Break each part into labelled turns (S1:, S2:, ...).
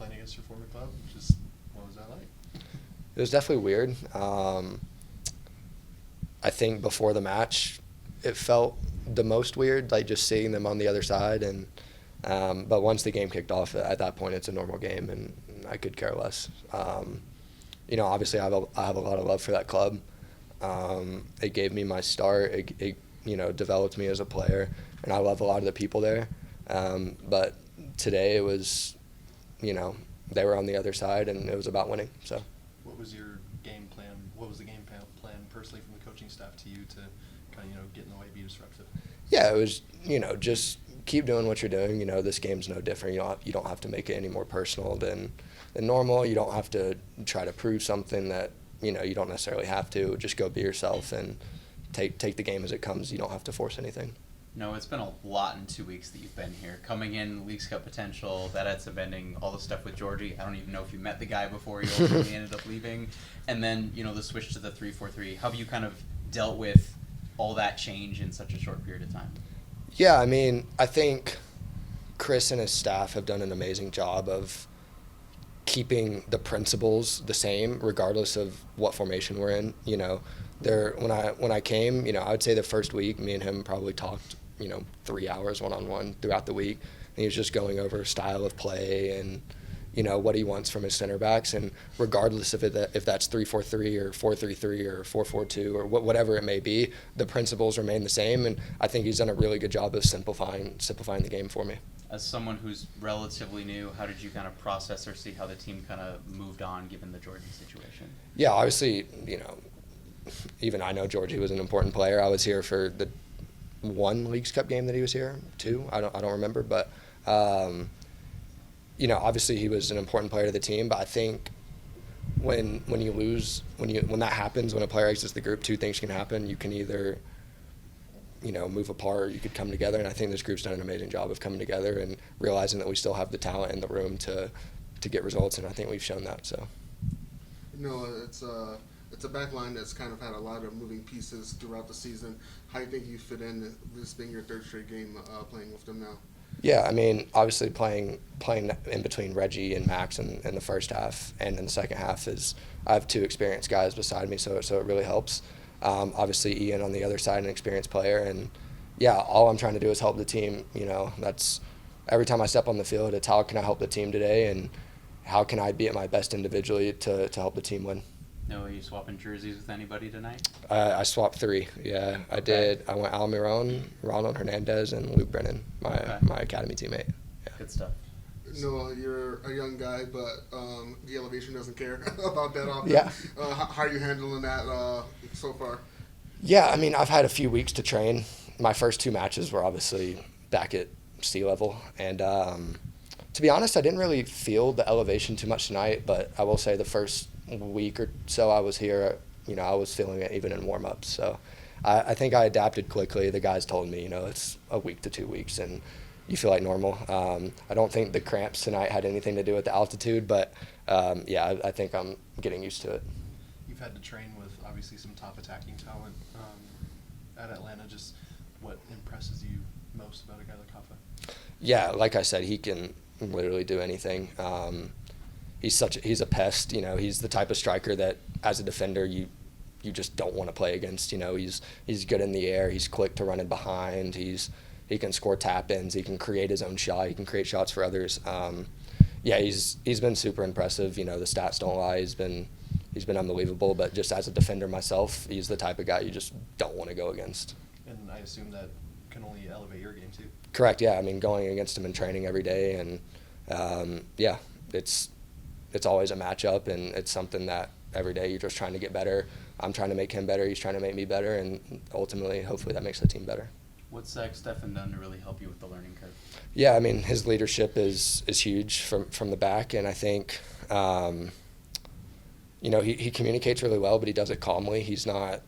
S1: playing against your former club. Just what was that like?
S2: It was definitely weird. I think before the match, it felt the most weird, like just seeing them on the other side. And but once the game kicked off, at that point, it's a normal game, and I could care less. Obviously, I have a lot of love for that club. It gave me my start. It developed me as a player, and I love a lot of the people there. But today it was, they were on the other side, and it was about winning. So.
S1: What was your game plan? What was the game plan personally from the coaching staff to you to kind of get in the way, be disruptive?
S2: Yeah, it was just keep doing what you're doing. This game's no different. You don't have to make it any more personal than normal. You don't have to try to prove something that you don't necessarily have to. Just go be yourself and take the game as it comes. You don't have to force anything.
S3: No, it's been a lot in 2 weeks that you've been here. Coming in, Leagues Cup potential, that ends up ending, all the stuff with Georgie. I don't even know if you met the guy before you ultimately ended up leaving. And then, the switch to the 3-4-3. How have you kind of dealt with all that change in such a short period of time?
S2: Yeah, I think Chris and his staff have done an amazing job of keeping the principles the same regardless of what formation we're in. When I came, I would say the first week, me and him probably talked 3 hours one-on-one throughout the week. And he was just going over style of play and, what he wants from his center backs. And regardless if that's 3-4-3 or 4-3-3 or 4-4-2 or whatever it may be, the principles remain the same. And I think he's done a really good job of simplifying the game for me.
S3: As someone who's relatively new, how did you kind of process or see how the team kind of moved on given the Georgie situation?
S2: Yeah, obviously, even I know Georgie was an important player. I was here for the one Leagues Cup game that he was here, two, I don't remember, but obviously he was an important player to the team. But I think when that happens, when a player exits the group, two things can happen. You can either move apart, or you could come together. And I think this group's done an amazing job of coming together and realizing that we still have the talent in the room to get results, and I think we've shown that. So.
S4: It's a back line that's kind of had a lot of moving pieces throughout the season. How do you think you fit in, this being your third straight game playing with them now?
S2: Yeah, obviously playing in between Reggie and Max in the first half and in the second half I have two experienced guys beside me, so it really helps. Obviously Ian on the other side, an experienced player, and yeah, all I'm trying to do is help the team. That's every time I step on the field, it's how can I help the team today, and how can I be at my best individually to help the team win.
S3: No, are you swapping jerseys with anybody tonight?
S2: I swapped three. Yeah, I did. I went Almiron, Ronald Hernandez, and Luke Brennan, my academy teammate. Yeah.
S3: Good stuff.
S4: No, you're a young guy, but the elevation doesn't care about that often.
S2: Yeah.
S4: How are you handling that so far?
S2: Yeah, I've had a few weeks to train. My first two matches were obviously back at sea level, and to be honest, I didn't really feel the elevation too much tonight, but I will say the first week or so I was here, I was feeling it even in warm-ups. So I think I adapted quickly. The guys told me, it's a week to 2 weeks, and you feel like normal. I don't think the cramps tonight had anything to do with the altitude, but I think I'm getting used to it.
S1: You've had to train with obviously some top attacking talent at Atlanta. Just what impresses you most about a guy like Hoffa?
S2: Yeah, like I said, he can literally do anything. He's a pest. He's the type of striker that as a defender you just don't want to play against. He's good in the air. He's quick to run in behind. He can score tap-ins. He can create his own shot. He can create shots for others. He's been super impressive. The stats don't lie. He's been unbelievable. But just as a defender myself, he's the type of guy you just don't want to go against.
S1: And I assume that can only elevate your game too.
S2: Correct. Yeah. Going against him in training every day, and it's always a matchup, and it's something that every day you're just trying to get better. I'm trying to make him better. He's trying to make me better, and ultimately, hopefully, that makes the team better.
S3: What's Zach Steffen done to really help you with the learning curve?
S2: Yeah, his leadership is huge from the back, and I think, he communicates really well, but he does it calmly. He's not,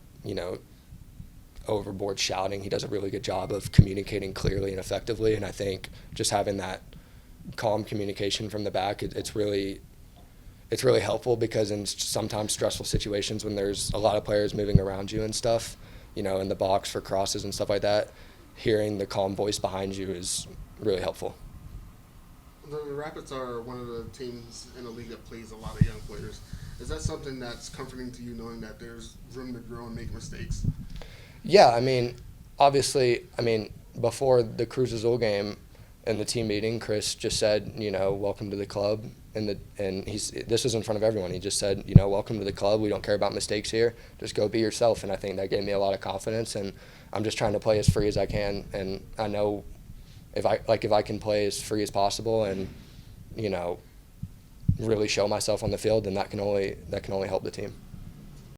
S2: overboard shouting. He does a really good job of communicating clearly and effectively, and I think just having that calm communication from the back, it's really helpful, because in sometimes stressful situations when there's a lot of players moving around you and stuff, in the box for crosses and stuff like that, hearing the calm voice behind you is really helpful.
S4: The Rapids are one of the teams in the league that plays a lot of young players. Is that something that's comforting to you, knowing that there's room to grow and make mistakes?
S2: Yeah, I mean, obviously, before the Cruz Azul game in the team meeting, Chris just said, welcome to the club. And this was in front of everyone. He just said, welcome to the club. We don't care about mistakes here. Just go be yourself. And I think that gave me a lot of confidence. And I'm just trying to play as free as I can. And I know if I can play as free as possible and, really show myself on the field, then that can only help the team.